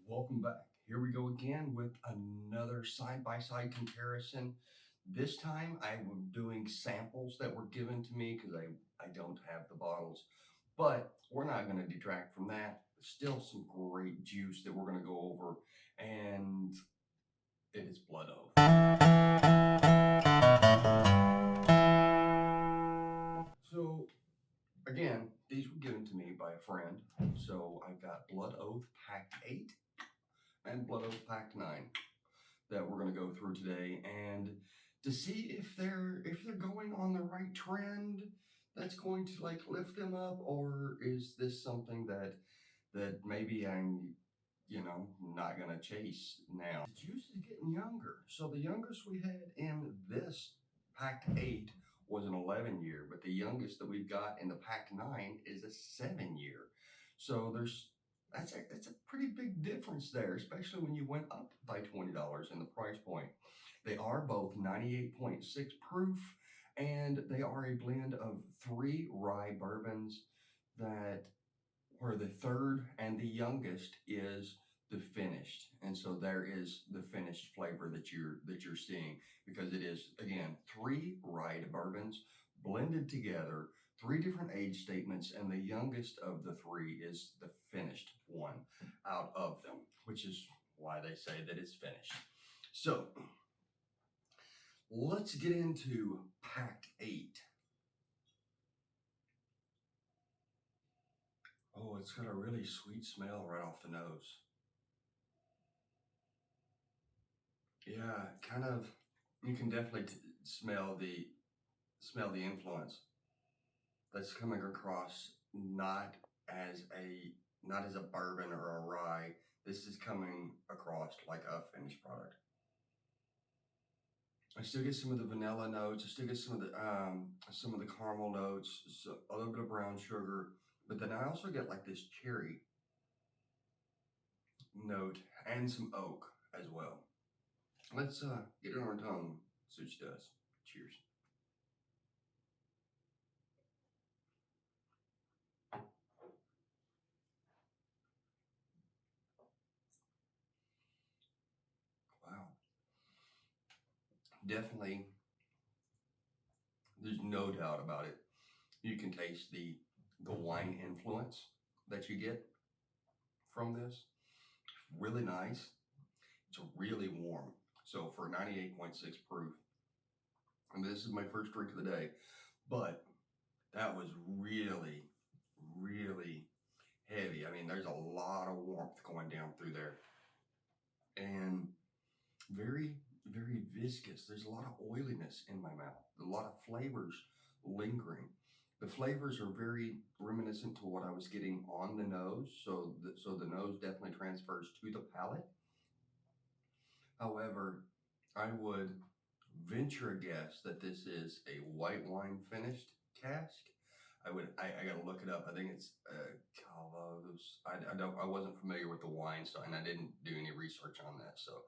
Welcome back. Here we go again with another side-by-side comparison. This time I'm doing samples that were given to me because I don't have the bottles, but we're not going to detract from that. Still some great juice that we're going to go over, and it is Blood Oath. So again, these were given to me by a friend. So I've got Blood Oath Pact 8 and Blood Oath Pact 9 that we're going to go through today, and to see if they're going on the right trend that's going to like lift them up, or is this something that maybe I'm not going to chase now. The juice is getting younger. So the youngest we had in this Pact 8 was an 11 year, but the youngest that we've got in the Pact 9 is a 7 year. So that's a pretty big difference there, especially when you went up by $20 in the price point. They are both 98.6 proof, and they are a blend of 3 rye bourbons that where the third and the youngest is the finished. And so there is the finished flavor that you're seeing, because it is again 3 rye bourbons blended together, 3 different age statements, and the youngest of the 3 is the finished one out of them, which is why they say that it's finished. So let's get into Pact 8. Oh, it's got a really sweet smell right off the nose. Yeah, kind of. You can definitely smell the influence that's coming across. Not as a bourbon or a rye. This is coming across like a finished product. I still get some of the vanilla notes. I still get some of the caramel notes. So a little bit of brown sugar, but then I also get like this cherry note and some oak as well. Let's get it on our tongue. See what she does. Cheers. Wow. Definitely, there's no doubt about it. You can taste the wine influence that you get from this. Really nice. It's really warm. So for 98.6 proof, and this is my first drink of the day, but that was really, really heavy. I mean, there's a lot of warmth going down through there, and very, very viscous. There's a lot of oiliness in my mouth, a lot of flavors lingering. The flavors are very reminiscent to what I was getting on the nose, so the nose definitely transfers to the palate. However, I would venture a guess that this is a white wine finished cask. I gotta look it up. I think it's Calvados. I wasn't familiar with the wine, so, and I didn't do any research on that. So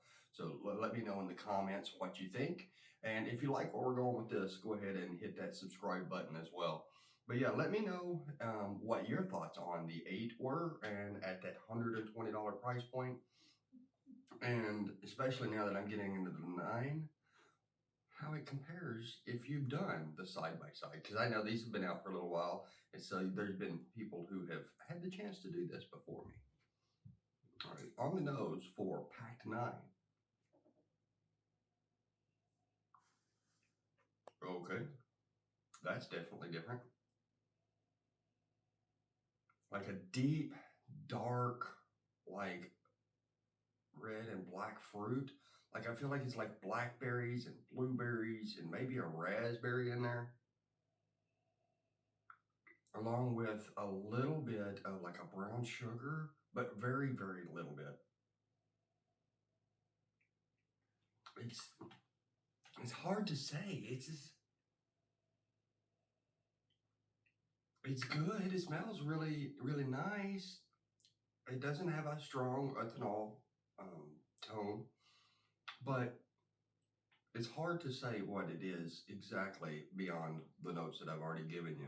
let me know in the comments what you think, and if you like where we're going with this, go ahead and hit that subscribe button as well. But yeah, let me know what your thoughts on the 8 were, and at that $120 price point, and especially now that I'm getting into the 9, how it compares if you've done the side by side, because I know these have been out for a little while, and so there's been people who have had the chance to do this before me. All right, on the nose for Pact 9. Okay, that's definitely different. Like a deep, dark, like red and black fruit. Like I feel like it's like blackberries and blueberries and maybe a raspberry in there, along with a little bit of like a brown sugar, but very, very little bit. It's it's hard to say. It's good. It smells really, really nice. It doesn't have a strong ethanol tone, but it's hard to say what it is exactly beyond the notes that I've already given you.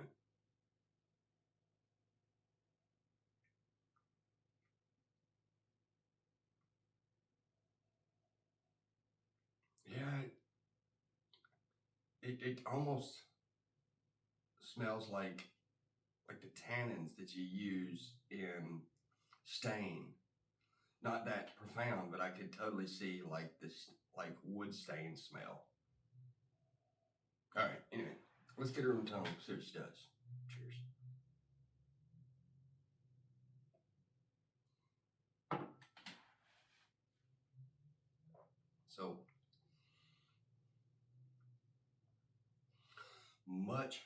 it almost smells like the tannins that you use in stain. Not that profound, but I could totally see like this like wood stain smell. All right, anyway, let's get her on the tongue, see what she does. Cheers. So much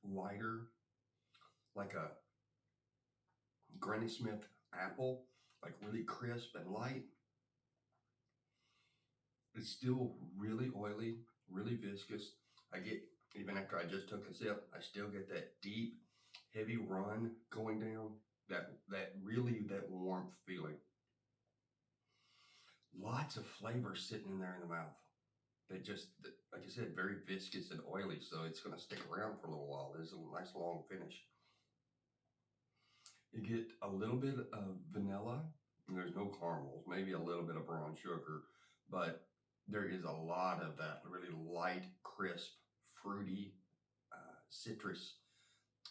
lighter, like a Granny Smith apple, like really crisp and light. It's still really oily, really viscous. I get, even after I just took a sip, I still get that deep, heavy run going down. That really that warmth feeling. Lots of flavor sitting in there in the mouth. They just, like I said, very viscous and oily, so it's going to stick around for a little while. There's a nice long finish. You get a little bit of vanilla, and there's no caramels, maybe a little bit of brown sugar, but there is a lot of that really light, crisp, fruity, citrus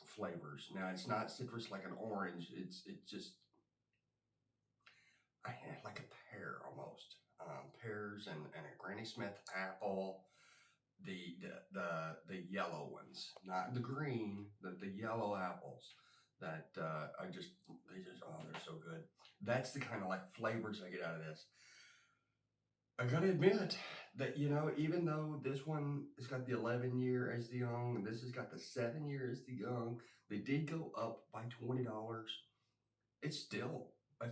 flavors. Now, it's not citrus like an orange. It's just like a pear almost. Pears and a Granny Smith apple. The yellow ones, not the green, the yellow apples that they just they're so good. That's the kind of like flavors I get out of this. I gotta admit that, even though this one has got the 11-year as the young, and this has got the 7-year as the young, they did go up by $20. It's still a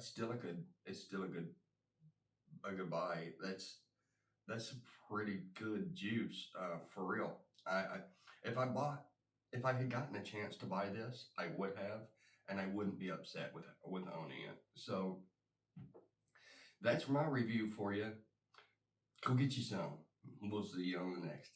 good buy. That's a pretty good juice, for real. If if I had gotten a chance to buy this, I would have, and I wouldn't be upset with owning it. So that's my review for you. Go get you some. We'll see you on the next.